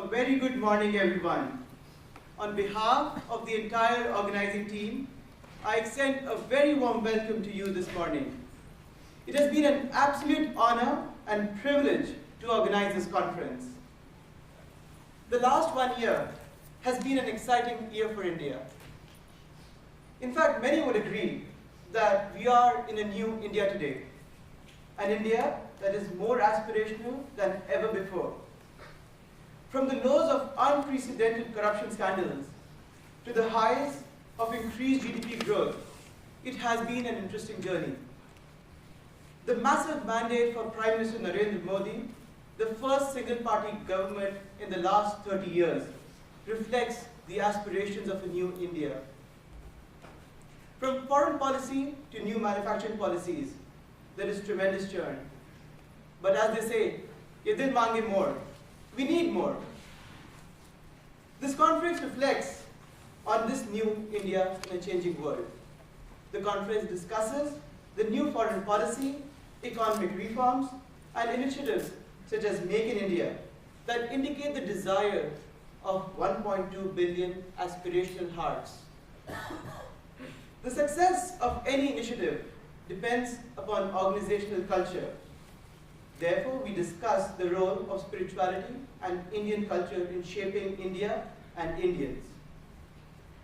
very good morning, everyone. On behalf of the entire organizing team, I extend a very warm welcome to you this morning. It has been an absolute honor and privilege to organize this conference. The last 1 year has been an exciting year for India. In fact, many would agree that we are in a new India today, an India that is more aspirational than ever before. From the lows of unprecedented corruption scandals to the highs of increased GDP growth, it has been an interesting journey. The massive mandate for Prime Minister Narendra Modi, the first single-party government in the last 30 years, reflects the aspirations of a new India. From foreign policy to new manufacturing policies, there is tremendous churn. But as they say, ye dil mange more. We need more. This conference reflects on this new India in a changing world. The conference discusses the new foreign policy, economic reforms, and initiatives such as Make in India that indicate the desire of 1.2 billion aspirational hearts. The success of any initiative depends upon organizational culture. Therefore, we discuss the role of spirituality and Indian culture in shaping India and Indians.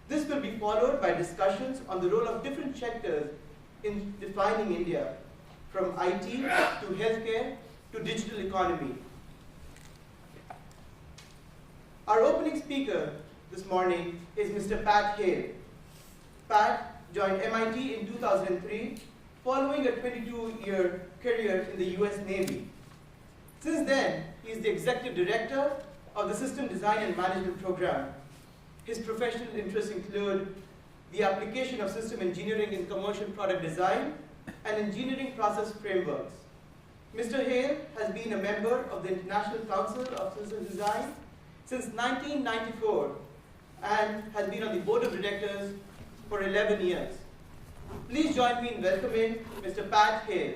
This will be followed by discussions on the role of different sectors in defining India, from IT to healthcare to digital economy. Our opening speaker this morning is Mr. Pat Hale. Pat joined MIT in 2003, following a 22-year career in the US Navy. Since then, he is the executive director of the System Design and Management Program. His professional interests include the application of system engineering in commercial product design and engineering process frameworks. Mr. Hale has been a member of the International Council of System Design since 1994 and has been on the board of directors for 11 years. Please join me in welcoming Mr. Pat Hale.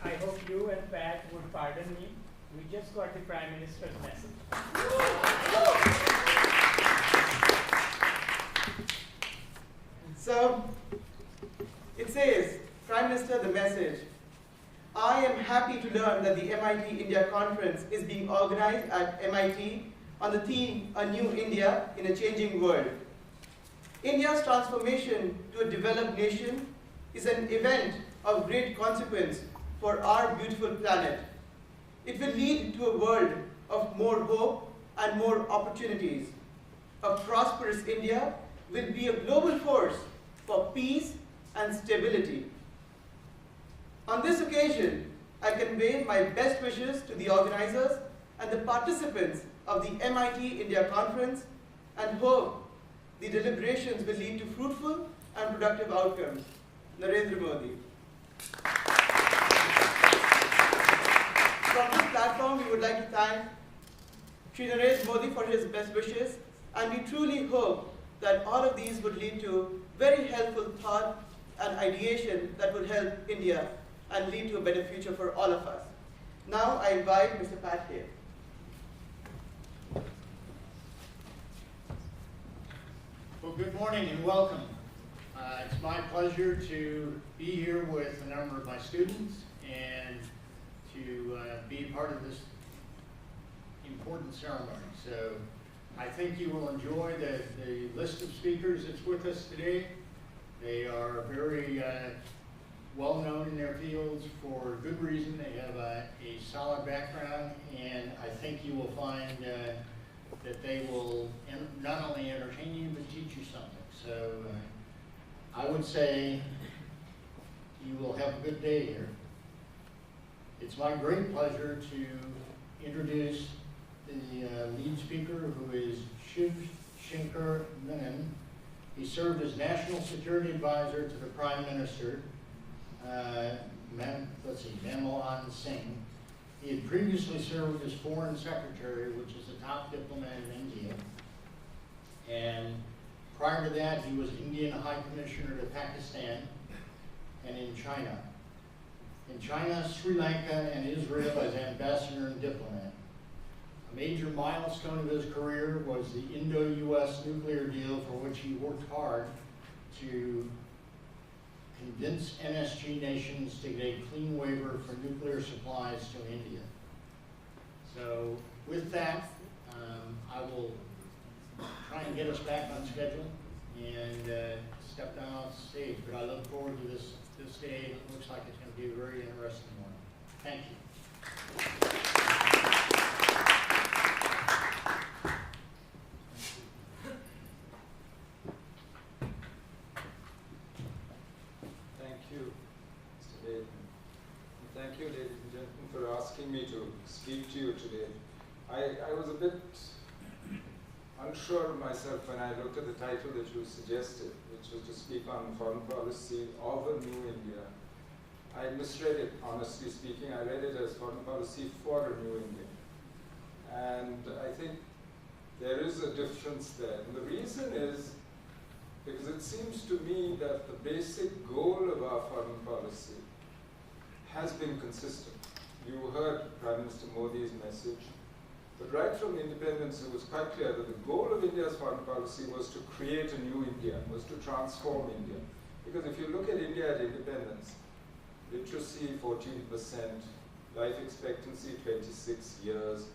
I hope you and Pat would pardon me. We just got the Prime Minister's message. So, it says, Prime Minister, the message. I am happy to learn that the MIT India Conference is being organized at MIT on the theme, A New India in a Changing World. India's transformation to a developed nation is an event of great consequence for our beautiful planet. It will lead to a world of more hope and more opportunities. A prosperous India will be a global force for peace and stability. On this occasion, I convey my best wishes to the organizers and the participants of the MIT India Conference and hope the deliberations will lead to fruitful and productive outcomes. Narendra Modi. From this platform, we would like to thank Shri Narendra Modi for his best wishes, and we truly hope that all of these would lead to very helpful thought and ideation that will help India and lead to a better future for all of us. Now I invite Mr. Pat Hale. Well, good morning and welcome. It's my pleasure to be here with a number of my students and to be part of this important ceremony. So I think you will enjoy the list of speakers that's with us today. They are very well known in their fields for good reason. They have a solid background, and I think you will find that they will not only entertain you, but teach you something. So I would say you will have a good day here. It's my great pleasure to introduce the lead speaker, who is Shiv Shankar Menon. He served as National Security Advisor to the Prime Minister, Manmohan Singh. He had previously served as Foreign Secretary, which is a top diplomat in India. And prior to that, he was Indian High Commissioner to Pakistan and in China. in China, Sri Lanka, and Israel as ambassador and diplomat. A major milestone of his career was the Indo-US nuclear deal, for which he worked hard to convince NSG nations to get a clean waiver for nuclear supplies to India. So with that, I will try and get us back on schedule and step down off the stage, but I look forward to this day. It looks like it's going to be a very interesting one. Thank you. Thank you, Mr. Dayton. And thank you, ladies and gentlemen, for asking me to speak to you today. I was a bit unsure of myself when I looked at the title that you suggested, which was to speak on foreign policy of a new India. I misread it, honestly speaking. I read it as foreign policy for a new India. And I think there is a difference there. And the reason is because it seems to me that the basic goal of our foreign policy has been consistent. You heard Prime Minister Modi's message. But right from independence, it was quite clear that the goal of India's foreign policy was to create a new India, was to transform India. Because if you look at India at independence, literacy 14%, life expectancy 26 years,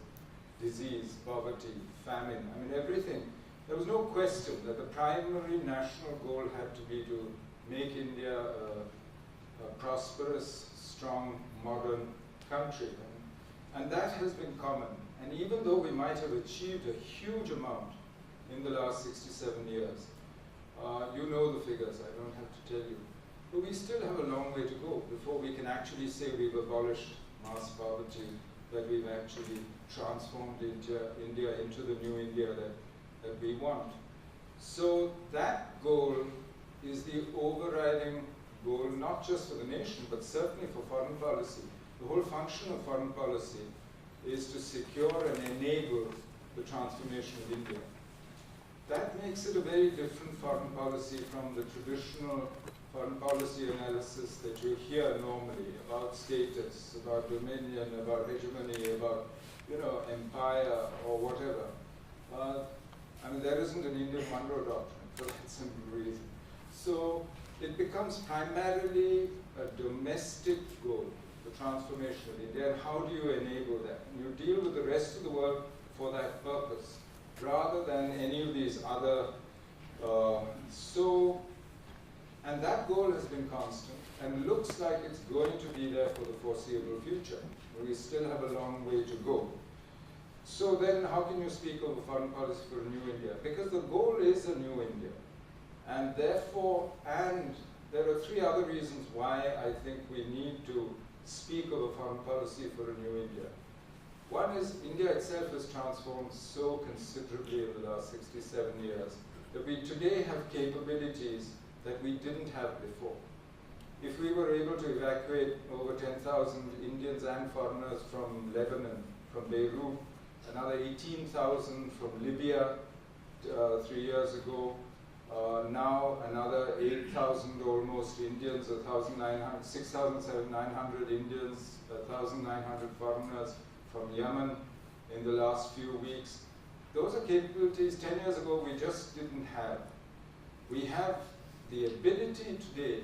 disease, poverty, famine, I mean everything. There was no question that the primary national goal had to be to make India a prosperous, strong, modern country. And that has been common. And even though we might have achieved a huge amount in the last 67 years, you know the figures, I don't have to tell you, but we still have a long way to go before we can actually say we've abolished mass poverty, that we've actually transformed India into the new India that we want. So that goal is the overriding goal, not just for the nation, but certainly for foreign policy. The whole function of foreign policy is to secure and enable the transformation of India. That makes it a very different foreign policy from the traditional foreign policy analysis that you hear normally about status, about dominion, about hegemony, about empire or whatever. I mean, there isn't an Indian Monroe doctrine for that simple reason. So it becomes primarily a domestic goal, the transformation of India, and how do you enable that? And you deal with the rest of the world for that purpose, rather than any of these other. And that goal has been constant, and looks like it's going to be there for the foreseeable future. We still have a long way to go. So then how can you speak of a foreign policy for a new India? Because the goal is a new India. And therefore, and there are three other reasons why I think we need to speak of a foreign policy for a new India. One is India itself has transformed so considerably in the last 67 years that we today have capabilities that we didn't have before. If we were able to evacuate over 10,000 Indians and foreigners from Lebanon, from Beirut, another 18,000 from Libya 3 years ago, now another 8,000 almost Indians, 6,900 Indians, 1,900 foreigners from Yemen in the last few weeks. Those are capabilities 10 years ago we just didn't have. We have the ability today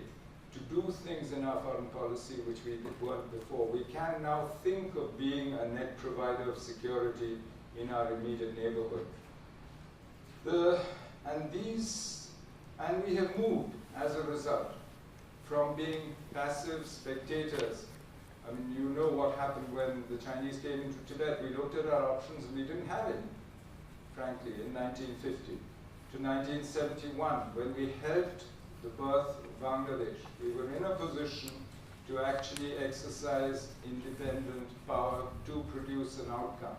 to do things in our foreign policy which we weren't before. We can now think of being a net provider of security in our immediate neighborhood. And we have moved as a result from being passive spectators. I mean, you know what happened when the Chinese came into Tibet. We looked at our options and we didn't have any, frankly, in 1950 to 1971, when we helped the birth of Bangladesh. We were in a position to actually exercise independent power to produce an outcome,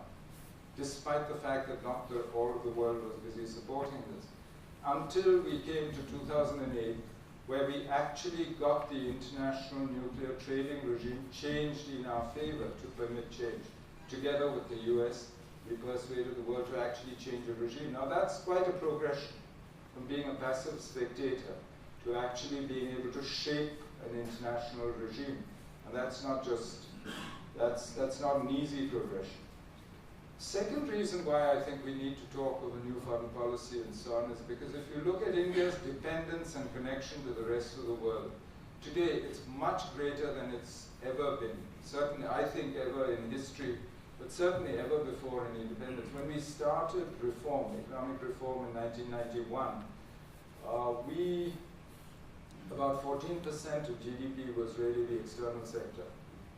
despite the fact that not all of the world was busy supporting this. Until we came to 2008, where we actually got the international nuclear trading regime changed in our favor to permit change. Together with the US, we persuaded the world to actually change the regime. Now that's quite a progression from being a passive spectator to actually being able to shape an international regime. And that's not an easy progression. Second reason why I think we need to talk of a new foreign policy and so on is because if you look at India's dependence and connection to the rest of the world, today it's much greater than it's ever been. Certainly, I think ever in history, but certainly ever before in independence. When we started reform, economic reform in 1991, about 14% of GDP was really the external sector,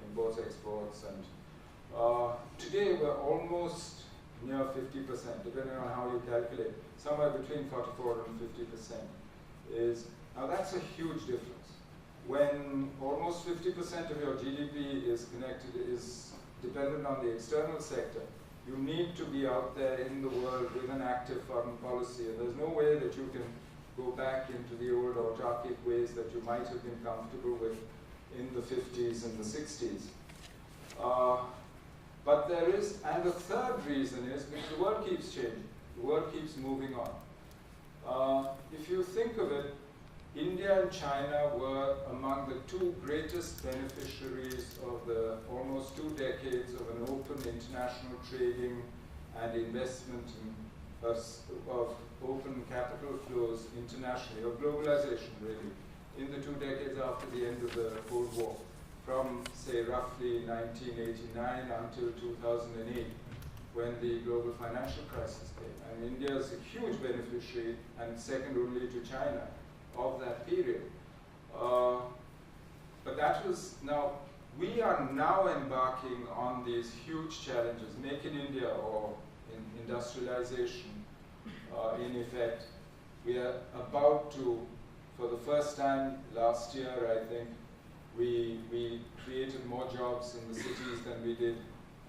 imports, exports, and today we're almost near 50%, depending on how you calculate. Somewhere between 44 and 50% now that's a huge difference. When almost 50% of your GDP is dependent on the external sector, you need to be out there in the world with an active foreign policy, and there's no way that you can go back into the old autarkic ways that you might have been comfortable with in the 50s and the 60s. But there is, and the third reason is because the world keeps changing, the world keeps moving on. If you think of it, India and China were among the two greatest beneficiaries of the almost 2 decades of an open international trading and investment of open capital flows internationally, of globalization really, in the 2 decades after the end of the Cold War, from say roughly 1989 until 2008, when the global financial crisis came. And India is a huge beneficiary, and second only to China, of that period. But that was, now, we are now embarking on these huge challenges, Make in India or industrialization, in effect. We are about to, for the first time last year, I think, we created more jobs in the cities than we did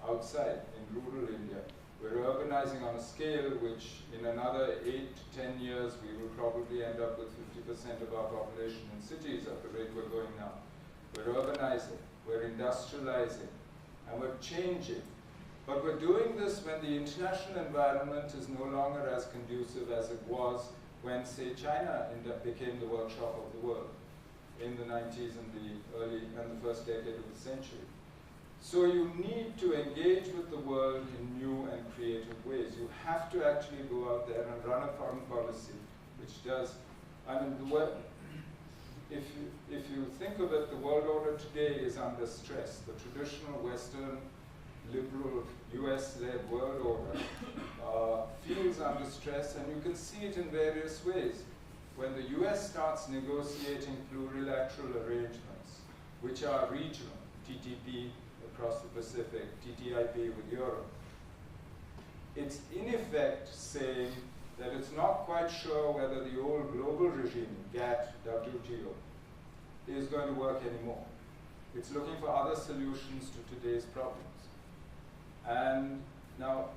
outside, in rural India. We're urbanizing on a scale which, in another 8 to 10 years, we will probably end up with 50% of our population in cities at the rate we're going now. We're urbanizing, we're industrializing, and we're changing. But we're doing this when the international environment is no longer as conducive as it was when, say, China became the workshop of the world in the 90s and the first decade of the century. So you need to engage with the world in new and creative ways. You have to actually go out there and run a foreign policy, which does, I mean, if you think of it, the world order today is under stress. The traditional Western, liberal, US-led world order feels under stress, and you can see it in various ways. When the US starts negotiating plurilateral arrangements, which are regional, TTP, across the Pacific, TTIP with Europe, it's in effect saying that it's not quite sure whether the old global regime, GATT, WTO, is going to work anymore. It's looking for other solutions to today's problems. And now,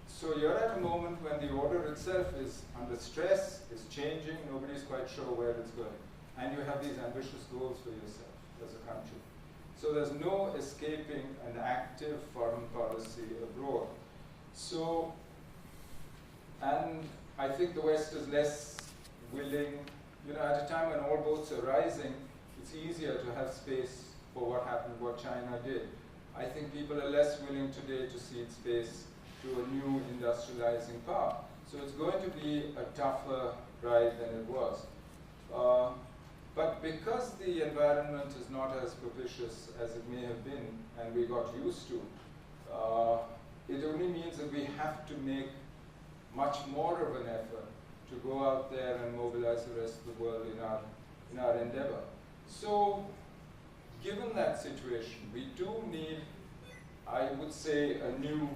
so you're at a moment when the order itself is under stress, is changing, nobody's quite sure where it's going. And you have these ambitious goals for yourself as a country. So there's no escaping an active foreign policy abroad. So, and I think the West is less willing, at a time when all boats are rising, it's easier to have space for what happened, what China did. I think people are less willing today to cede space to a new industrializing power. So it's going to be a tougher ride than it was. But because the environment is not as propitious as it may have been, and we got used to, it only means that we have to make much more of an effort to go out there and mobilize the rest of the world in our endeavor. So, given that situation, we do need, I would say, a new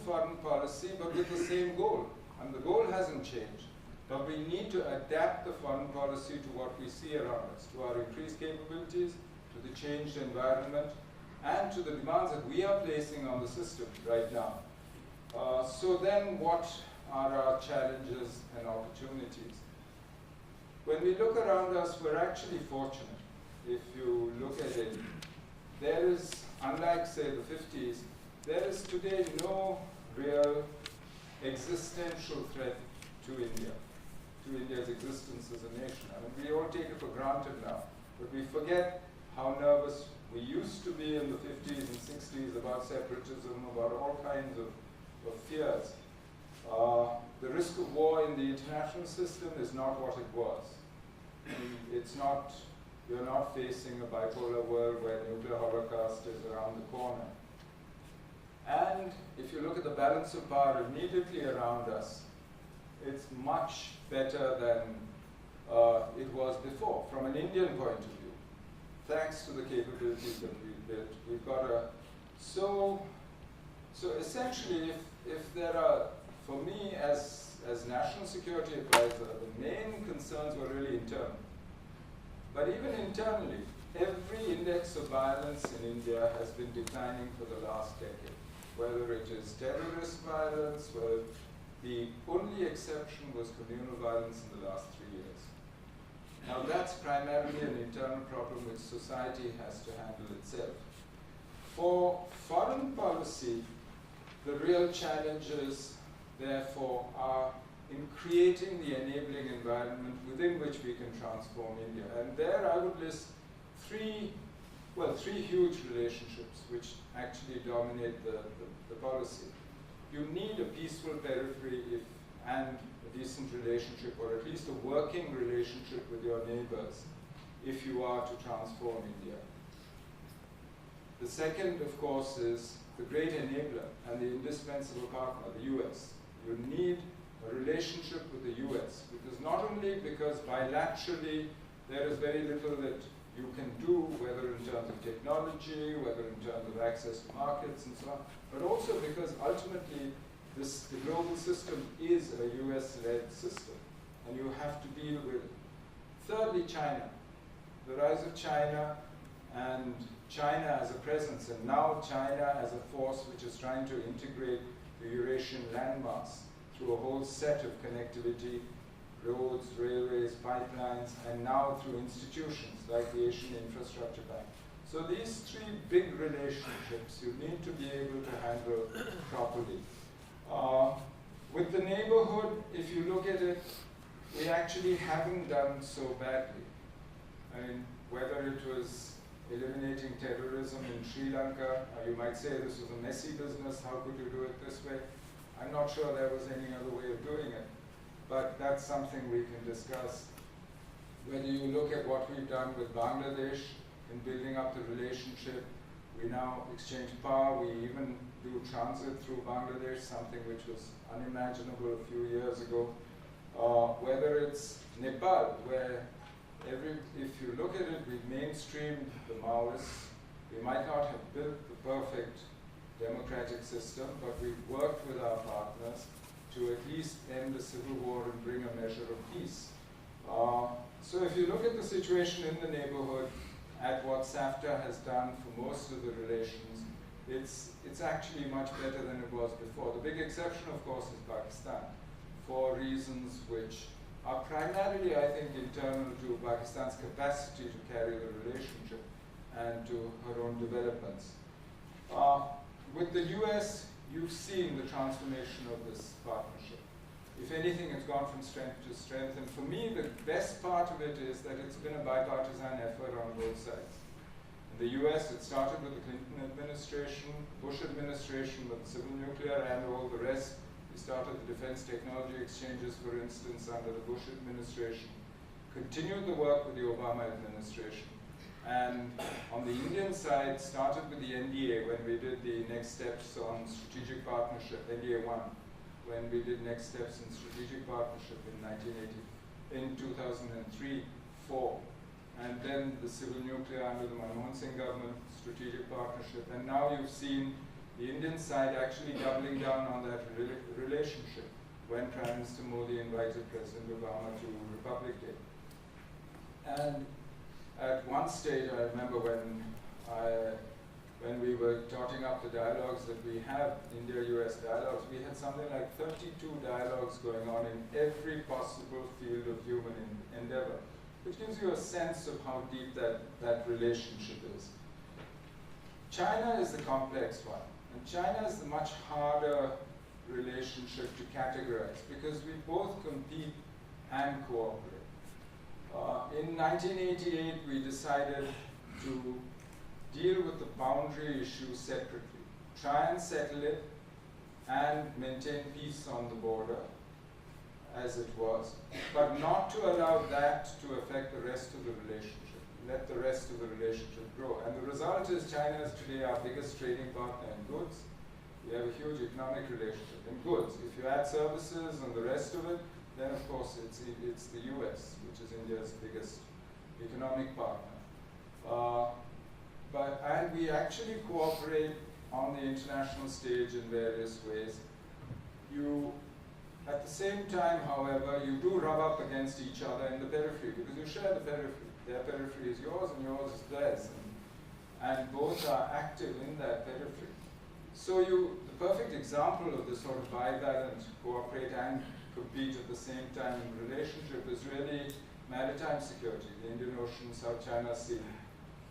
foreign policy, but with the same goal. And the goal hasn't changed. But we need to adapt the foreign policy to what we see around us, to our increased capabilities, to the changed environment, and to the demands that we are placing on the system right now. So then what are our challenges and opportunities? When we look around us, we're actually fortunate. If you look at it, there is, unlike say the 50s, there is today no real existential threat to India, to India's existence as a nation. I mean, we all take it for granted now, but we forget how nervous we used to be in the 50s and 60s about separatism, about all kinds of fears. The risk of war in the international system is not what it was. It's not, you're not facing a bipolar world where nuclear holocaust is around the corner. And if you look at the balance of power immediately around us, it's much better than it was before, from an Indian point of view. Thanks to the capabilities that we've built, we've got a, so essentially, if there are, for me as national security advisor, the main concerns were really internal. But even internally, every index of violence in India has been declining for the last decade. Whether it is terrorist violence, whether the only exception was communal violence in the last 3 years. Now that's primarily an internal problem which society has to handle itself. For foreign policy, the real challenges, therefore, are in creating the enabling environment within which we can transform India. And there I would list three huge relationships which actually dominate the policy. You need a peaceful periphery and a decent relationship, or at least a working relationship with your neighbors, if you are to transform India. The second, of course, is the great enabler and the indispensable partner, the US. You need a relationship with the US, because not only because bilaterally there is very little that you can do, whether in terms of technology, whether in terms of access to markets and so on, but also because ultimately the global system is a US-led system, and you have to deal with it. Thirdly, China. The rise of China, and China as a presence, and now China as a force which is trying to integrate the Eurasian landmass through a whole set of connectivity, roads, railways, pipelines, and now through institutions like the Asian Infrastructure Bank. So these three big relationships you need to be able to handle properly. With the neighborhood, if you look at it, we actually haven't done so badly. I mean, whether it was eliminating terrorism in Sri Lanka, you might say this was a messy business, how could you do it this way? I'm not sure there was any other way of doing it, but that's something we can discuss. Whether you look at what we've done with Bangladesh in building up the relationship, we now exchange power, we even do transit through Bangladesh, something which was unimaginable a few years ago. Whether it's Nepal, where if you look at it, we've mainstreamed the Maoists. We might not have built the perfect democratic system, but we've worked with our partners to at least end the civil war and bring a measure of peace. So if you look at the situation in the neighborhood, at what SAFTA has done for most of the relations, it's actually much better than it was before. The big exception, of course, is Pakistan, for reasons which are primarily, I think, internal to Pakistan's capacity to carry the relationship and to her own developments. With the US, you've seen the transformation of this partnership. If anything, it's gone from strength to strength. And for me, the best part of it is that it's been a bipartisan effort on both sides. In the US, it started with the Clinton administration, Bush administration with civil nuclear and all the rest. We started the defense technology exchanges, for instance, under the Bush administration. Continued the work with the Obama administration. And on the Indian side, started with the NDA when we did the next steps on strategic partnership, NDA 1, when we did next steps in strategic partnership in 2003-4. And then the civil nuclear under the Manmohan Singh government, strategic partnership. And now you've seen the Indian side actually doubling down on that relationship when Prime Minister Modi invited President Obama to Republic Day. And at one stage, I remember when we were totting up the dialogues that we have, India-US dialogues, we had something like 32 dialogues going on in every possible field of human endeavor, which gives you a sense of how deep that relationship is. China is the complex one, and China is the much harder relationship to categorize because we both compete and cooperate. In 1988, we decided to deal with the boundary issue separately, try and settle it, and maintain peace on the border as it was, but not to allow that to affect the rest of the relationship, let the rest of the relationship grow. And the result is China is today our biggest trading partner in goods. We have a huge economic relationship in goods. If you add services and the rest of it, then of course it's the US, which is India's biggest economic partner. And we actually cooperate on the international stage in various ways. At the same time, however, you do rub up against each other in the periphery because you share the periphery. Their periphery is yours and yours is theirs. And both are active in that periphery. So the perfect example of this sort of bivalent cooperate and compete at the same time in relationship is really maritime security, the Indian Ocean, South China Sea,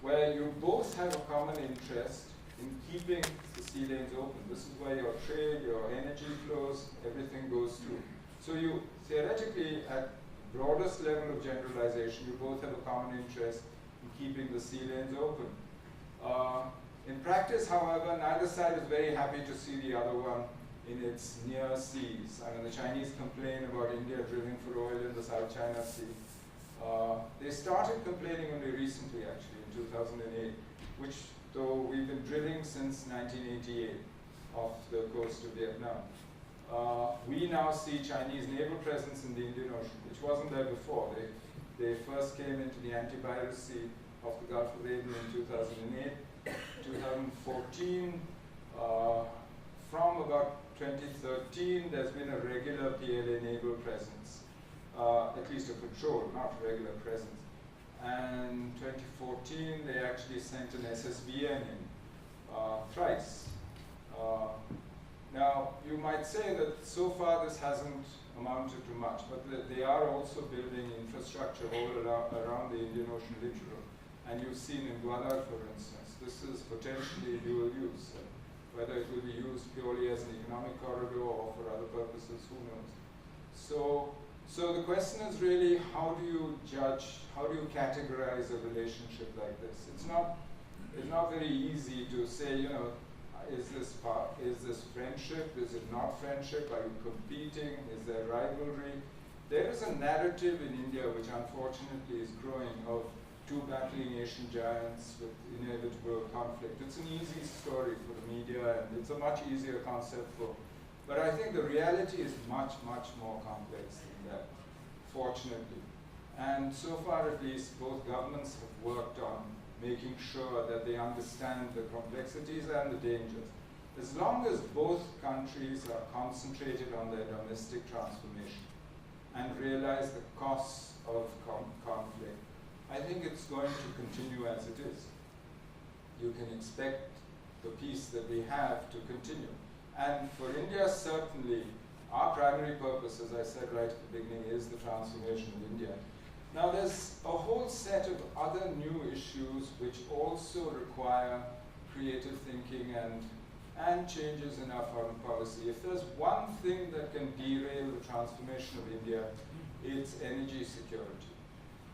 where you both have a common interest in keeping the sea lanes open. This is where your trade, your energy flows, everything goes through. So you theoretically, at broadest level of generalization, you both have a common interest in keeping the sea lanes open. In practice, however, neither side is very happy to see the other one in its near seas. I mean, the Chinese complain about India drilling for oil in the South China Sea. They started complaining only recently, actually, in 2008, which, though we've been drilling since 1988 off the coast of Vietnam. We now see Chinese naval presence in the Indian Ocean, which wasn't there before. They first came into the anti-virus sea off the Gulf of Aden in 2008. 2014, from about 2013, there's been a regular PLA naval presence, at least a patrol, not regular presence. And 2014, they actually sent an SSBN in thrice. Now, you might say that so far this hasn't amounted to much, but they are also building infrastructure all around the Indian Ocean littoral. And you've seen in Gwadar, for instance, this is potentially dual use. Whether it will be used purely as an economic corridor or for other purposes, who knows. So the question is really, how do you judge, how do you categorize a relationship like this? It's not very easy to say, you know, is this friendship? Is it not friendship? Are you competing? Is there rivalry? There is a narrative in India which unfortunately is growing of two battling Asian giants with inevitable conflict. It's an easy story for the media, and it's a much easier concept but I think the reality is much, much more complex than that, fortunately. And so far, at least, both governments have worked on making sure that they understand the complexities and the dangers. As long as both countries are concentrated on their domestic transformation and realize the costs of conflict, I think it's going to continue as it is. You can expect the peace that we have to continue. And for India, certainly, our primary purpose, as I said right at the beginning, is the transformation of India. Now, there's a whole set of other new issues which also require creative thinking and changes in our foreign policy. If there's one thing that can derail the transformation of India, it's energy security.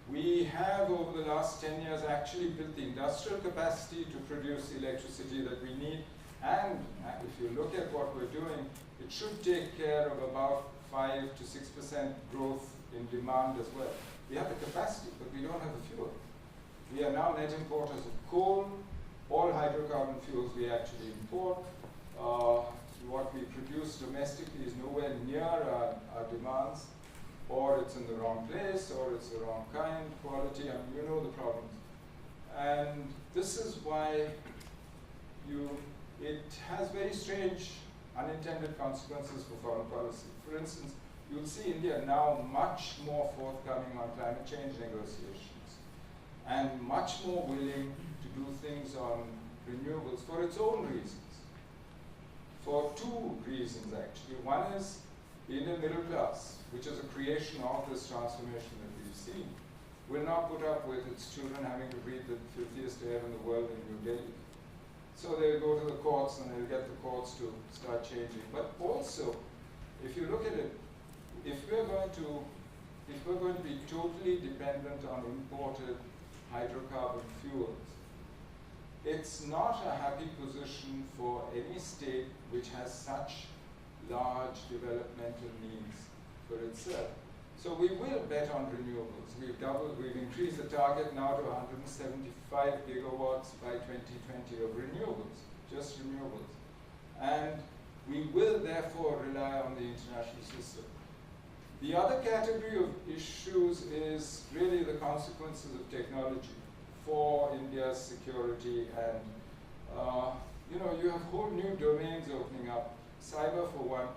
We have, over the last 10 years, actually built the industrial capacity to produce electricity that we need. And if you look at what we're doing, it should take care of about 5 to 6% growth in demand as well. We have the capacity, but we don't have the fuel. We are now net importers of coal. All hydrocarbon fuels we actually import. What we produce domestically is nowhere near our demands, or it's in the wrong place, or it's the wrong kind, quality, and you know the problems. And this is why it has very strange unintended consequences for foreign policy. For instance, you'll see India now much more forthcoming on climate change negotiations and much more willing to do things on renewables for its own reasons. For two reasons, actually. One is the Indian middle class, which is a creation of this transformation that we've seen, will not put up with its children having to breathe the filthiest air in the world in New Delhi. So they'll go to the courts and they'll get the courts to start changing. But also, if you look at it, if we're going to be totally dependent on imported hydrocarbon fuels, it's not a happy position for any state which has such large developmental needs for itself. So we will bet on renewables. We've increased the target now to 175 gigawatts by 2020 of renewables, just renewables. And we will therefore rely on the international system. The other category of issues is really the consequences of technology for India's security, and you have whole new domains opening up, cyber for one,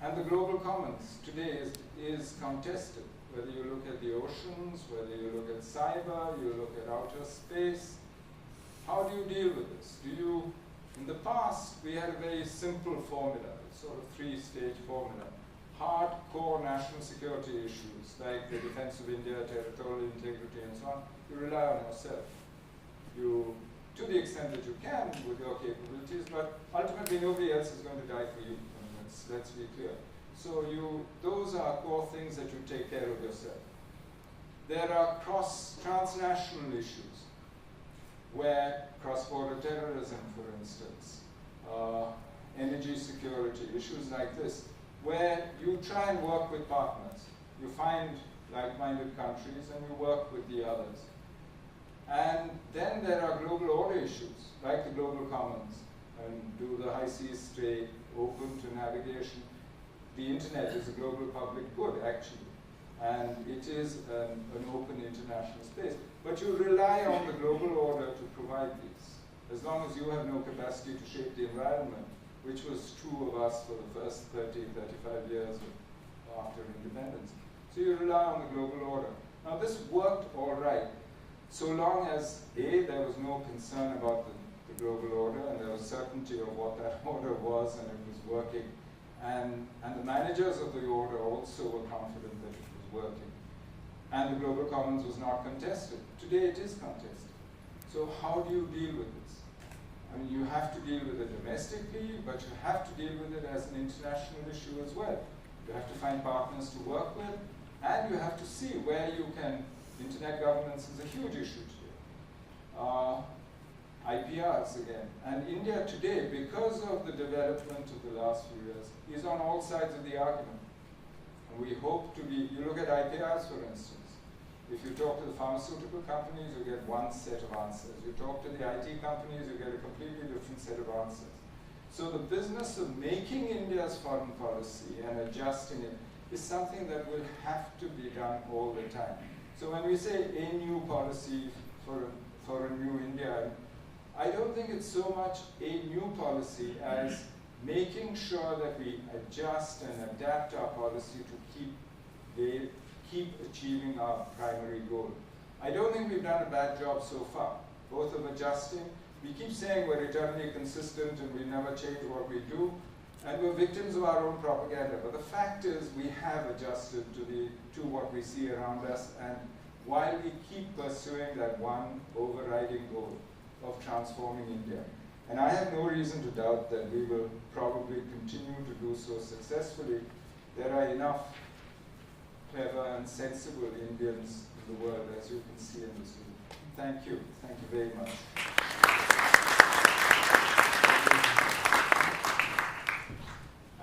and the global commons today is contested. Whether you look at the oceans, whether you look at cyber, you look at outer space, how do you deal with this? In the past, we had a very simple formula, sort of three-stage formula. Hardcore national security issues, like the defense of India, territorial integrity, and so on, you rely on yourself. To the extent that you can with your capabilities, but ultimately nobody else is going to die for you. I mean, let's be clear. So those are core things that you take care of yourself. There are transnational issues, where cross-border terrorism, for instance, energy security, issues like this, where you try and work with partners. You find like-minded countries and you work with the others. And then there are global order issues, like the global commons, and do the high seas stay open to navigation? The internet is a global public good, actually, and it is an open international space. But you rely on the global order to provide these, as long as you have no capacity to shape the environment, which was true of us for the first 30, 35 years after independence. So you rely on the global order. Now this worked all right, so long as there was no concern about the global order, and there was certainty of what that order was, and it was working. And the managers of the order also were confident that it was working. And the global commons was not contested. Today it is contested. So how do you deal with this? I mean, you have to deal with it domestically, but you have to deal with it as an international issue as well. You have to find partners to work with, and you have to see where you can. Internet governance is a huge issue today. IPRs again. And India today, because of the development of the last few years, is on all sides of the argument. And we hope to be, you look at IPRs for instance, if you talk to the pharmaceutical companies, you get one set of answers. You talk to the IT companies, you get a completely different set of answers. So the business of making India's foreign policy and adjusting it is something that will have to be done all the time. So when we say a new policy for a new India, I don't think it's so much a new policy as making sure that we adjust and adapt our policy to keep achieving our primary goal. I don't think we've done a bad job so far, both of adjusting. We keep saying we're eternally consistent and we never change what we do, and we're victims of our own propaganda. But the fact is we have adjusted to what we see around us, and while we keep pursuing that one overriding goal of transforming India. And I have no reason to doubt that we will probably continue to do so successfully. There are enough clever and sensible Indians in the world, as you can see in this room. Thank you. Thank you very much.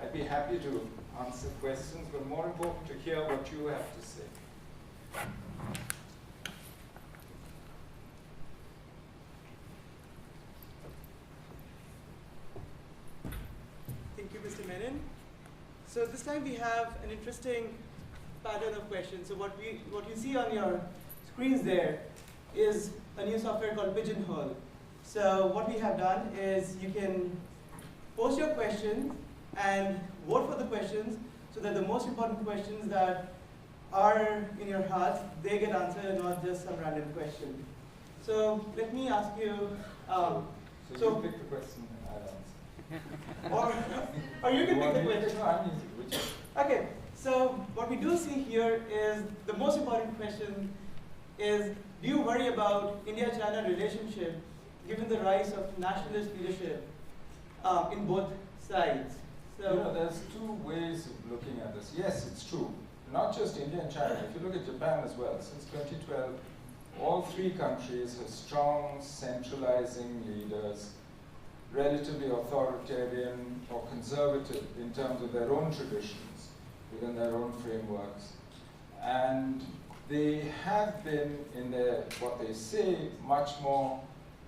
I'd be happy to answer questions, but more important to hear what you have to say. Thank you, Mr. Menon. So this time we have an interesting pattern of questions. So what you see on your screens there is a new software called Pigeonhole. So what we have done is you can post your questions and vote for the questions so that the most important questions that are in your hearts, they get answered and not just some random question. So let me ask you. So you pick the question and I'll answer. or you can pick the question. No, I'm easy. Okay, so what we do see here is the most important question is, do you worry about India-China relationship given the rise of nationalist leadership in both sides? So there's two ways of looking at this. Yes, it's true. Not just India and China. If you look at Japan as well, since 2012, all three countries have strong centralizing leaders, relatively authoritarian or conservative in terms of their own traditions, within their own frameworks. And they have been, in their, what they say, much more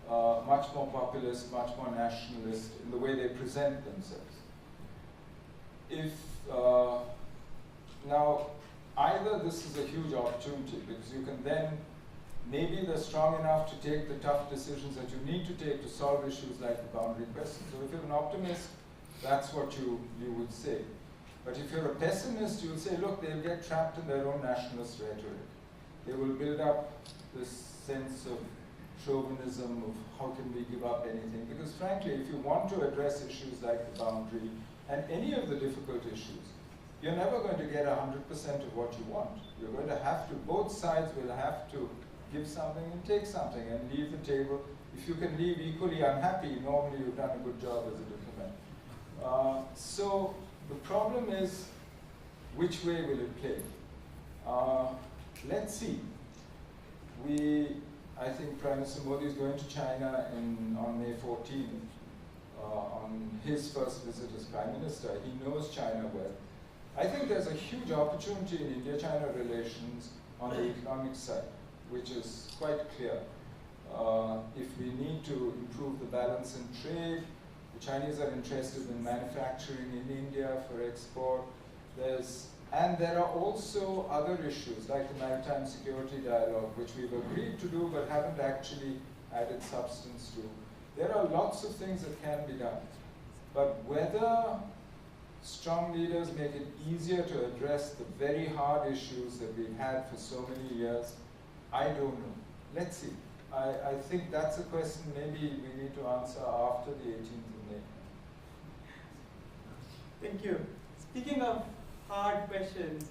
populist, much more nationalist in the way they present themselves. If now, either this is a huge opportunity because you can then, maybe they're strong enough to take the tough decisions that you need to take to solve issues like the boundary question. So if you're an optimist, that's what you would say. But if you're a pessimist, you will say, look, they'll get trapped in their own nationalist rhetoric. They will build up this sense of chauvinism of how can we give up anything. Because frankly, if you want to address issues like the boundary and any of the difficult issues, you're never going to get 100% of what you want. You're going to have to, both sides will have to give something and take something and leave the table. If you can leave equally unhappy, normally you've done a good job as a diplomat. So the problem is, which way will it play? Let's see. I think Prime Minister Modi is going to China on May 14th on his first visit as Prime Minister. He knows China well. I think there's a huge opportunity in India-China relations on the economic side, which is quite clear. If we need to improve the balance in trade, the Chinese are interested in manufacturing in India for export. And there are also other issues like the maritime security dialogue, which we've agreed to do but haven't actually added substance to. There are lots of things that can be done. But whether strong leaders make it easier to address the very hard issues that we've had for so many years, I don't know. Let's see. I think that's a question maybe we need to answer after the 18th of May. Thank you. Speaking of hard questions,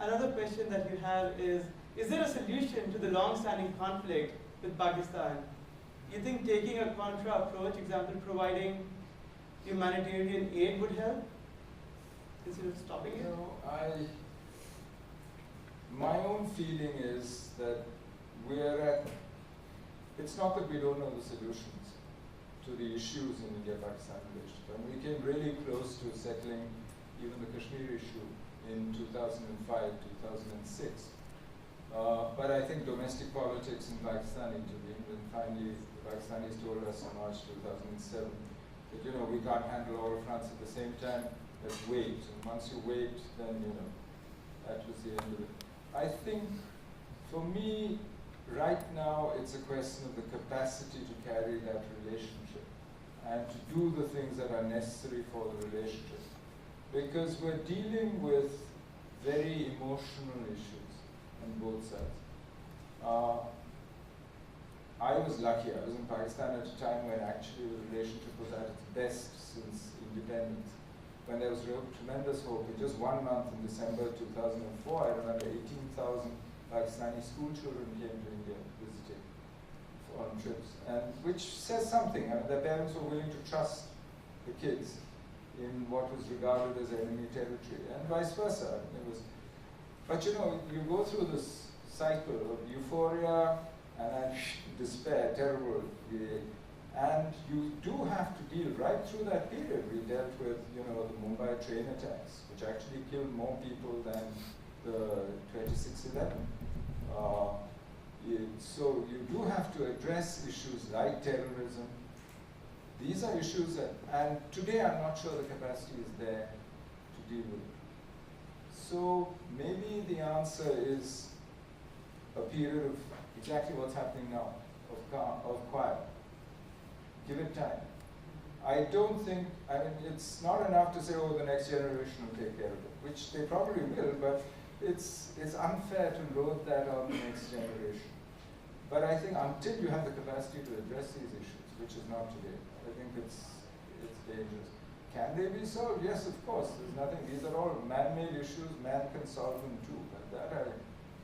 another question that you have is there a solution to the long-standing conflict with Pakistan? You think taking a contra approach, example, providing humanitarian aid would help instead of stopping it? No, my own feeling is that it's not that we don't know the solutions to the issues in India-Pakistan relations. I mean, we came really close to settling even the Kashmir issue in 2005, 2006. But I think domestic politics in Pakistan intervened, and finally the Pakistanis told us in March 2007 that, we can't handle all fronts at the same time, let's wait. And once you wait, then, that was the end of it. I think, for me, right now, it's a question of the capacity to carry that relationship and to do the things that are necessary for the relationship. Because we're dealing with very emotional issues on both sides. I was lucky. I was in Pakistan at a time when actually the relationship was at its best since independence, when there was real tremendous hope. In just 1 month in December 2004, I remember 18,000 Pakistani school children came to India visiting on trips, and which says something. I mean, their parents were willing to trust the kids in what was regarded as enemy territory, and vice versa. But you go through this cycle of euphoria and then despair, terrible, and you do have to deal right through that period. We dealt with, the Mumbai train attacks, which actually killed more people than the 26/11. So you do have to address issues like terrorism. These are issues that, and today I'm not sure the capacity is there to deal with it. So maybe the answer is a period of exactly what's happening now, of quiet. Give it time. I don't think, it's not enough to say, the next generation will take care of it, which they probably will, but it's unfair to load that on the next generation. But I think until you have the capacity to address these issues, which is not today, I think it's dangerous. Can they be solved? Yes, of course. There's nothing. These are all man-made issues. Man can solve them too. But that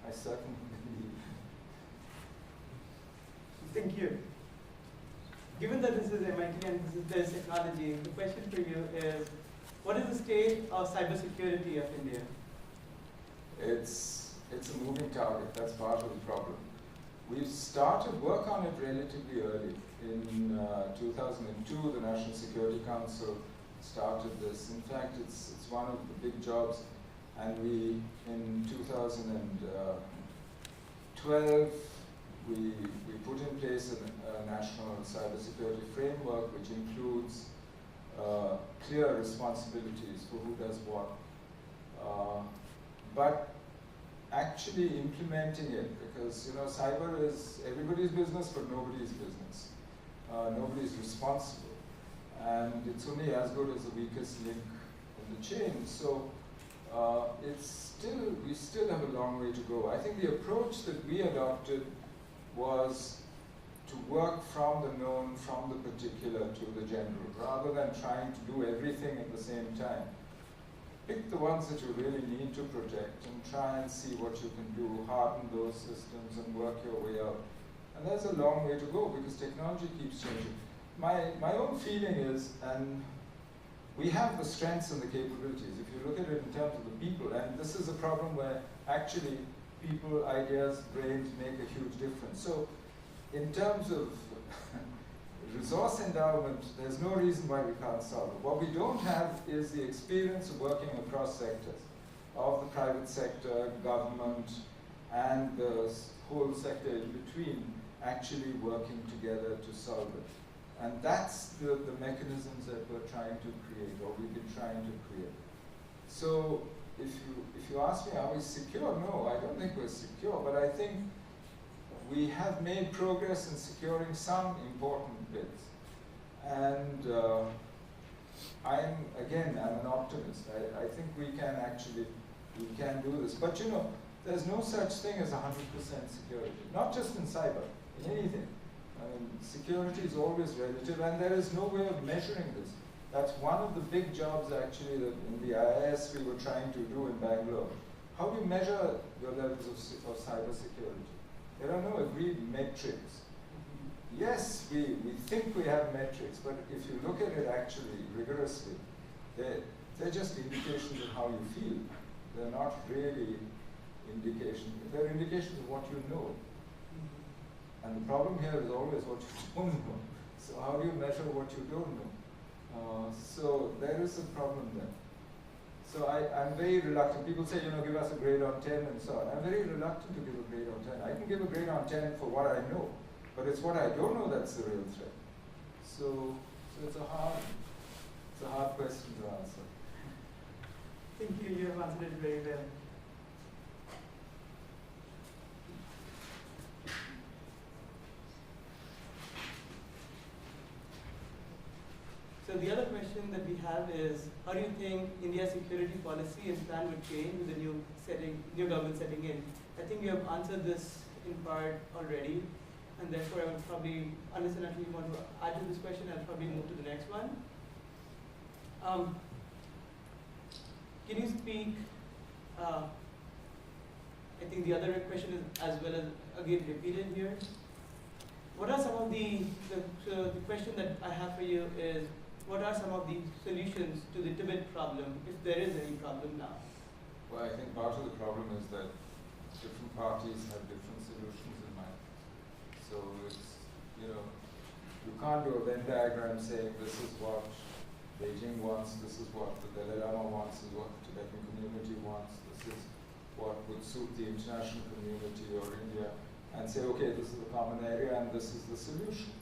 I certainly believe. Thank you. Given that this is MIT and there's technology, the question for you is, what is the state of cybersecurity of India? It's a moving target. That's part of the problem. we've started work on it relatively early. In 2002, the National Security Council started this. In fact, it's one of the big jobs, and we, in 2012, we put in place a national cybersecurity framework which includes clear responsibilities for who does what. But actually implementing it, because cyber is everybody's business but nobody's business. Nobody's responsible, and it's only as good as the weakest link in the chain. So we still have a long way to go. I think the approach that we adopted was to work from the known, from the particular to the general, rather than trying to do everything at the same time. Pick the ones that you really need to protect and try and see what you can do, harden those systems and work your way out. And there's a long way to go because technology keeps changing. My own feeling is, and we have the strengths and the capabilities. If you look at it in terms of the people, and this is a problem where actually people, ideas, brains make a huge difference. So in terms of resource endowment, there's no reason why we can't solve it. What we don't have is the experience of working across sectors, of the private sector, government, and the whole sector in between actually working together to solve it. And that's the mechanisms that we're trying to create, or we've been trying to create. So if you ask me, are we secure? No, I don't think we're secure, but I think we have made progress in securing some important bits. And I'm an optimist. I think we can do this. But there's no such thing as 100% security, not just in cyber, in anything. I mean, security is always relative, and there is no way of measuring this. That's one of the big jobs, actually, that in the IIS we were trying to do in Bangalore. How do you measure your levels of cyber security? There are no agreed metrics. Yes, we think we have metrics, but if you look at it actually rigorously, they're just indications of how you feel. They're not really indications. They're indications of what you know. And the problem here is always what you don't know. So how do you measure what you don't know? So there is a problem there. So I'm very reluctant. People say, give us a grade on 10 and so on. I'm very reluctant to give a grade on 10. I can give a grade on 10 for what I know, but it's what I don't know that's the real threat. So it's a hard question to answer. Thank you. You have answered it very well. So the other question that we have is, how do you think India's security policy and plan would change with the new government setting in? I think you have answered this in part already, and therefore I would probably, unless and until you want to add to this question, I'll probably move to the next one. Can you speak, I think the other question is as well as again repeated here. What are some of the question that I have for you is, what are some of the solutions to the Tibet problem, if there is any problem now? Well, I think part of the problem is that different parties have different solutions in mind. So it's, you can't do a Venn diagram saying this is what Beijing wants, this is what the Dalai Lama wants, this is what the Tibetan community wants, this is what would suit the international community or India, and say, okay, this is the common area and this is the solution.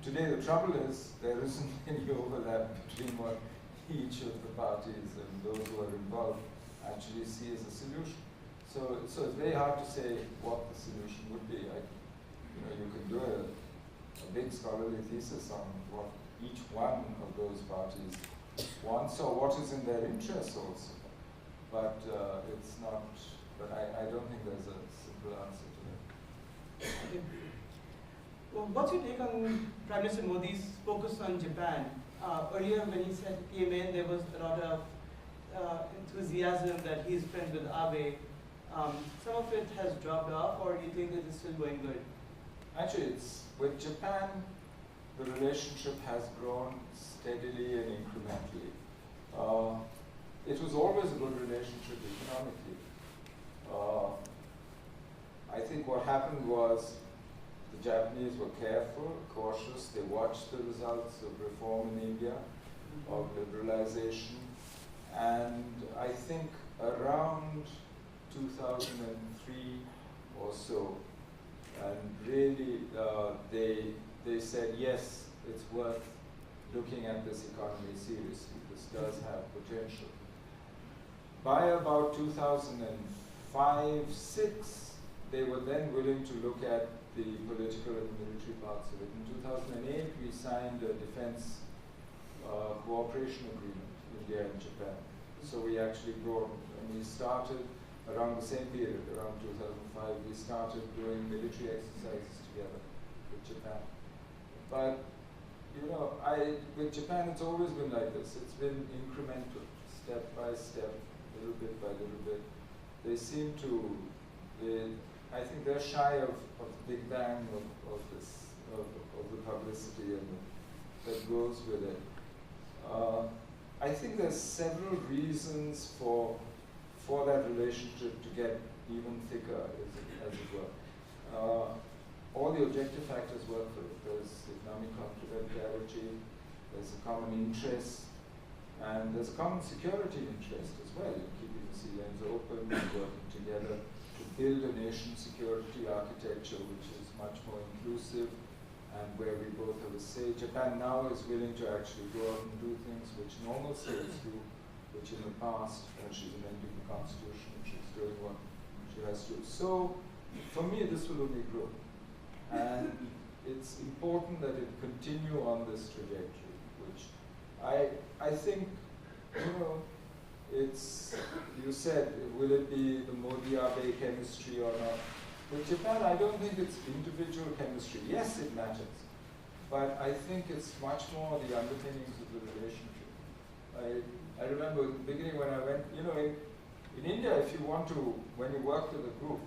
Today the trouble is there isn't any overlap between what each of the parties and those who are involved actually see as a solution. So it's very hard to say what the solution would be. You can do a big scholarly thesis on what each one of those parties wants or what is in their interests also. But it's not, but I don't think there's a simple answer to that. Okay. Well, what's your take on Prime Minister Modi's focus on Japan? Earlier when he came in, there was a lot of enthusiasm that he's friends with Abe. Some of it has dropped off, or do you think that it's still going good? Actually, with Japan, the relationship has grown steadily and incrementally. It was always a good relationship economically. I think what happened was The Japanese were careful, cautious. They watched the results of reform in India, of liberalization. And I think around 2003 or so, and really they said, yes, it's worth looking at this economy seriously. This does have potential. By about 2005-06, they were then willing to look at the political and military parts of it. In 2008, we signed a defense cooperation agreement, India and Japan. So we actually broadened, and we started around the same period, around 2005, we started doing military exercises together with Japan. But, you know, with Japan, it's always been like this. It's been incremental, step by step, little bit by little bit. They seem to, I think they're shy of the big bang of the publicity and that goes with it. I think there's several reasons for that relationship to get even thicker, as it were. All the objective factors work for it. There's economic complementarity, there's a common interest, and there's a common security interest as well in keeping the sea lanes open and working together to build a nation security architecture which is much more inclusive and where we both have a say. Japan now is willing to actually go out and do things which normal states do, which in the past, when she's amending the constitution, she's doing what she has to. So, for me, this will only grow. And it's important that it continue on this trajectory, which I think, you know, it's, you said, will it be the Modi-Abe chemistry or not? With Japan, I don't think it's individual chemistry. Yes, it matters. But I think it's much more the underpinnings of the relationship. I remember in the beginning when I went, you know, in India, if you want to, when you work with a group,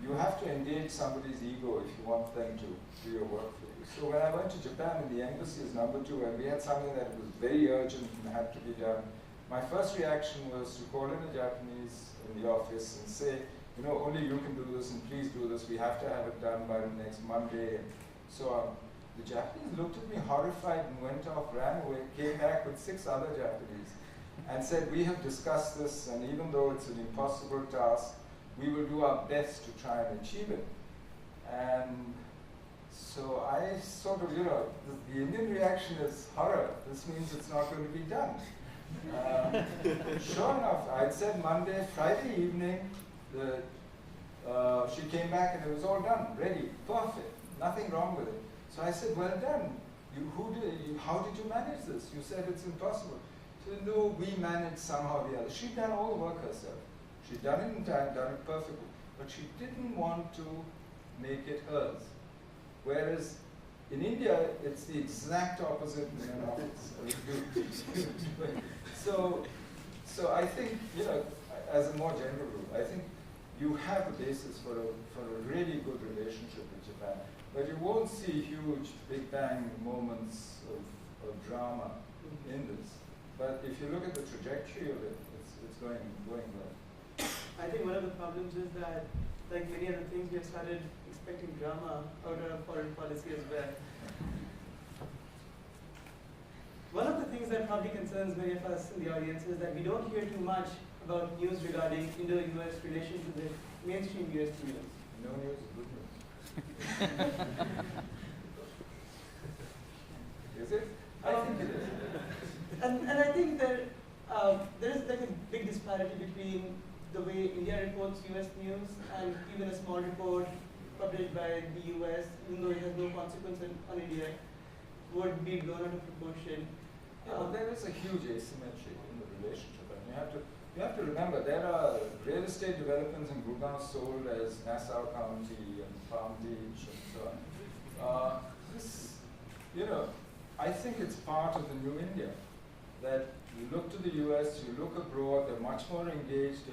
you have to engage somebody's ego if you want them to do your work for you. So when I went to Japan in the embassy as #2, and we had something that was very urgent and had to be done, my first reaction was to call in a Japanese in the office and say, you know, only you can do this, and please do this. We have to have it done by the next Monday. And so on. The Japanese looked at me horrified and went off, ran away, came back with 6 other Japanese, and said, we have discussed this, and even though it's an impossible task, we will do our best to try and achieve it. And so I sort of, you know, the Indian reaction is horror. This means it's not going to be done. Sure enough, I'd said Monday, Friday evening, she came back and it was all done, ready, perfect, nothing wrong with it. So I said, well done. How did you manage this? You said it's impossible. She said, no, we managed somehow or the other. She'd done all the work herself. She'd done it in time, done it perfectly. But she didn't want to make it hers. Whereas in India, it's the exact opposite in an office. So I think, you know, as a more general rule, I think you have a basis for a really good relationship with Japan. But you won't see huge Big Bang moments of drama in this. But if you look at the trajectory of it, it's going well. I think one of the problems is that, like many other things, we have started expecting drama out of foreign policy as well. One of the things that probably concerns many of us in the audience is that we don't hear too much about news regarding Indo-US relation to the mainstream US news. No news is good news. Is it? I think it is. And I think that there is like a big disparity between the way India reports US news and even a small report published by the US, even though it has no consequence on India, would be blown out of proportion. There is a huge asymmetry in the relationship, and you have to remember there are real estate developments in Gurgaon sold as Nassau County and Palm Beach and so on. This, you know, I think it's part of the new India that you look to the US, you look abroad, they're much more engaged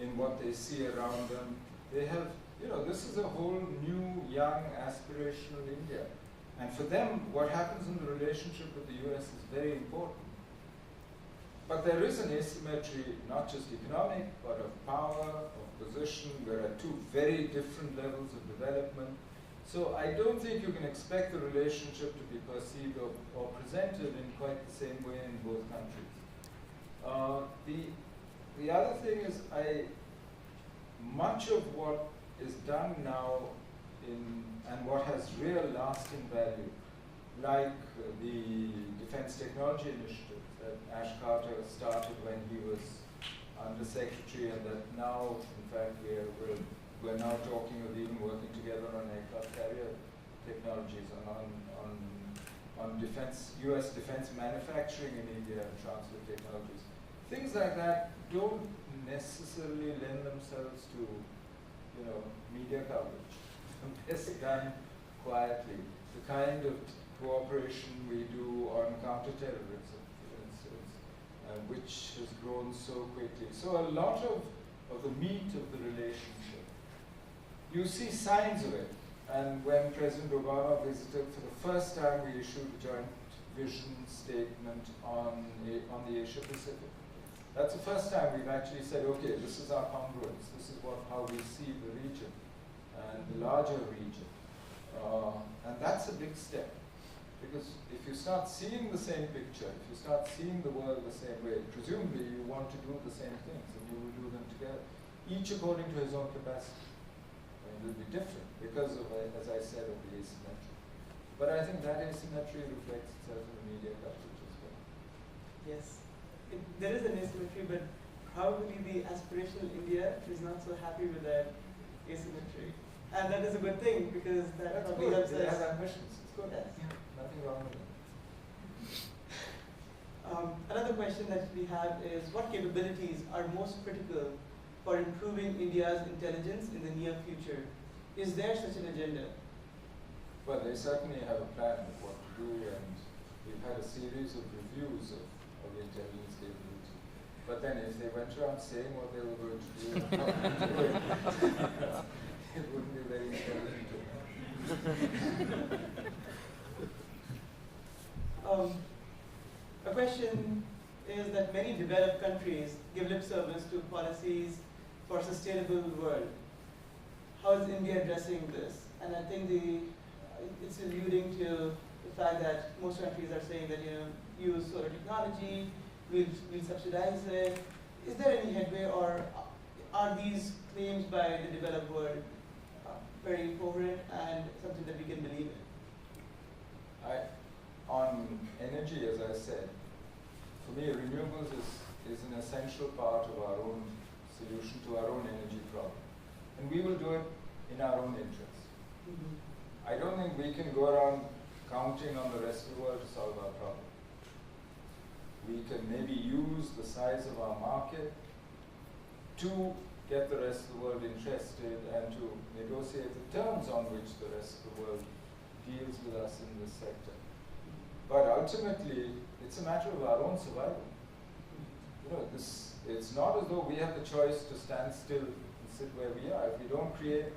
in what they see around them. They have, you know, this is a whole new, young, aspirational India. And for them, what happens in the relationship with the US is very important. But there is an asymmetry, not just economic, but of power, of position. We're at 2 very different levels of development. So I don't think you can expect the relationship to be perceived or presented in quite the same way in both countries. The other thing is much of what is done now and what has real lasting value, like the Defense Technology Initiative that Ash Carter started when he was Undersecretary, and that now, in fact, we're now talking of even working together on aircraft carrier technologies on defense, US defense manufacturing in India and transfer technologies. Things like that don't necessarily lend themselves to, media coverage. Best done quietly. The kind of cooperation we do on counterterrorism, for instance, which has grown so quickly. So a lot of the meat of the relationship, you see signs of it. And when President Obama visited, for the first time we issued a joint vision statement on the Asia Pacific. That's the first time we've actually said, okay, this is our congruence, this is how we see the region and the larger region. And that's a big step. Because if you start seeing the same picture, if you start seeing the world the same way, presumably you want to do the same things and you will do them together, each according to his own capacity. And it will be different because of, as I said, of the asymmetry. But I think that asymmetry reflects itself in the media coverage as well. Yes. There is an asymmetry, but probably the aspirational India is not so happy with that asymmetry. And that is a good thing, because that probably helps us. They have ambitions. It's good. Yes. Nothing wrong with it. Another question that we have is, what capabilities are most critical for improving India's intelligence in the near future? Is there such an agenda? Well, they certainly have a plan of what to do, and we've had a series of reviews of the intelligence capability. But then if they went around saying what they were going to do and how to do it, it wouldn't be very intelligent to them. A question is that many developed countries give lip service to policies for a sustainable world. How is India addressing this? And I think it's alluding to the fact that most countries are saying that use solar technology, we'll subsidize it. Is there any headway, or are these claims by the developed world very coherent and something that we can believe in? On energy, as I said, for me, renewables is an essential part of our own solution to our own energy problem. And we will do it in our own interest. Mm-hmm. I don't think we can go around counting on the rest of the world to solve our problem. We can maybe use the size of our market to get the rest of the world interested and to negotiate the terms on which the rest of the world deals with us in this sector. But ultimately, it's a matter of our own survival. It's not as though we have the choice to stand still and sit where we are. If we don't create,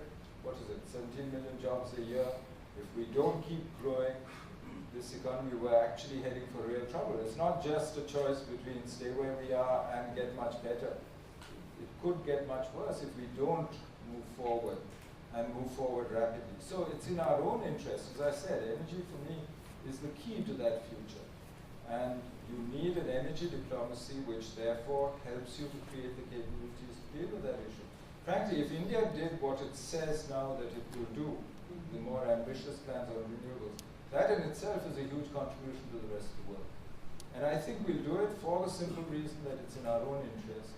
17 million jobs a year, if we don't keep growing this economy, we're actually heading for real trouble. It's not just a choice between stay where we are and get much better. It could get much worse if we don't move forward and move forward rapidly. So it's in our own interest. As I said, energy for me is the key to that future. And you need an energy diplomacy which therefore helps you to create the capabilities to deal with that issue. Frankly, if India did what it says now that it will do, the more ambitious plans on renewables, that in itself is a huge contribution to the rest of the world. And I think we'll do it for the simple reason that it's in our own interest,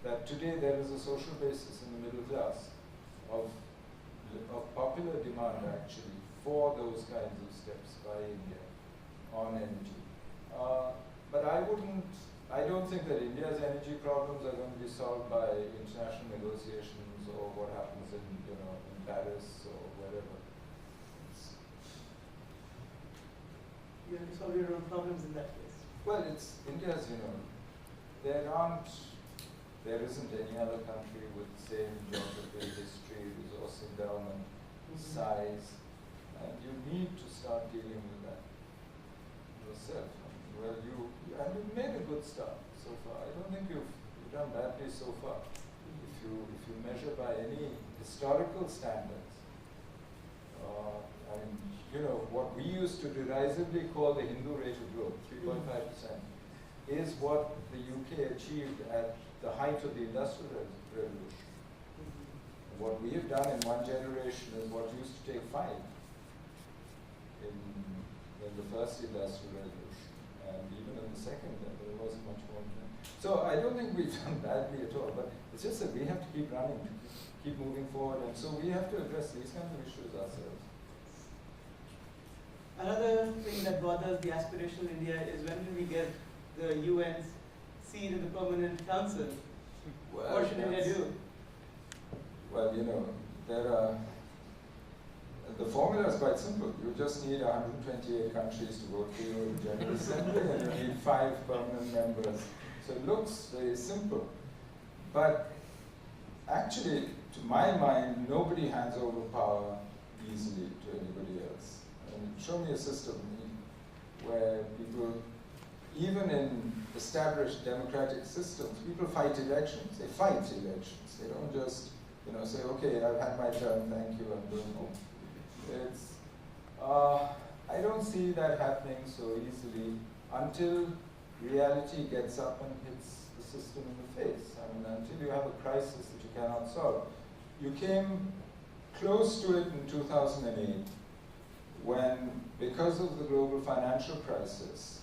that today there is a social basis in the middle class of popular demand actually for those kinds of steps by India on energy. But I don't think that India's energy problems are going to be solved by international negotiations or what happens in Paris or wherever. You have to solve your own problems in that case. Well, it's India's, there isn't any other country with the same geography, history, resource endowment, size, and you need to start dealing with that yourself. Well, you've made a good start so far. I don't think you've done badly so far. If you measure by any historical standards, I mean, you know, what we used to derisively call the Hindu rate of growth, 3.5%, is what the UK achieved at the height of the Industrial Revolution. What we have done in one generation is what used to take 5 in the first Industrial Revolution, and even in the second, there wasn't much more than that. So I don't think we've done badly at all, but it's just that we have to keep running, keep moving forward, and so we have to address these kinds of issues ourselves. Another thing that bothers the aspirational India is when will we get the UN's seat in the Permanent Council? Well, What should India do? Well, you know, the formula is quite simple. You just need 128 countries to vote for you in the General Assembly, and you need 5 permanent members. So it looks very simple. But actually, to my mind, nobody hands over power easily to anybody else. I mean, show me a system where people, even in established democratic systems, people fight elections. They fight elections. They don't just, you know, say, okay, I've had my turn, thank you, I'm going home. It's, I don't see that happening so easily until reality gets up and hits the system in the face. I mean, until you have a crisis that you cannot solve. You came close to it in 2008 when, because of the global financial crisis,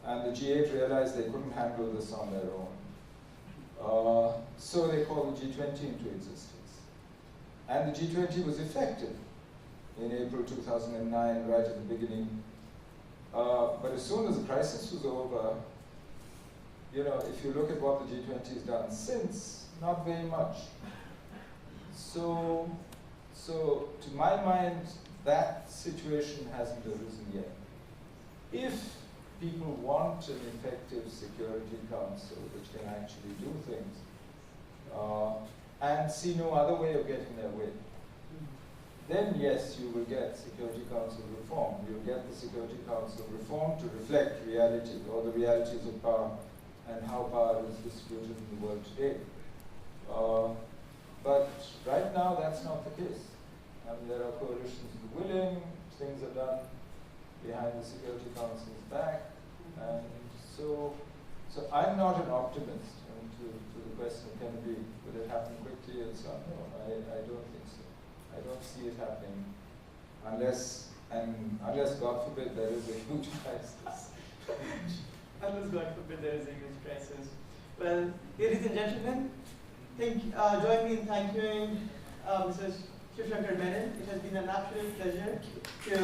and the G8 realized they couldn't handle this on their own. So they called the G20 into existence. And the G20 was effective in April 2009, right at the beginning. But as soon as the crisis was over, you know, if you look at what the G20 has done since, not very much. So to my mind, that situation hasn't arisen yet. If people want an effective Security Council which can actually do things and see no other way of getting their way, then yes, you will get Security Council reform. You'll get the Security Council reform to reflect reality, or the realities of power and how power is distributed in the world today. But right now, that's not the case. I mean, there are coalitions of the willing, things are done behind the Security Council's back, and so I'm not an optimist. I mean, to the question, can will it happen quickly and so on? No, I don't think so. I don't see it happening unless God forbid there is a huge crisis. Unless God forbid there is a huge crisis. Well, ladies and gentlemen, join me in thanking Mrs. Shivshankar Menon. It has been an absolute pleasure to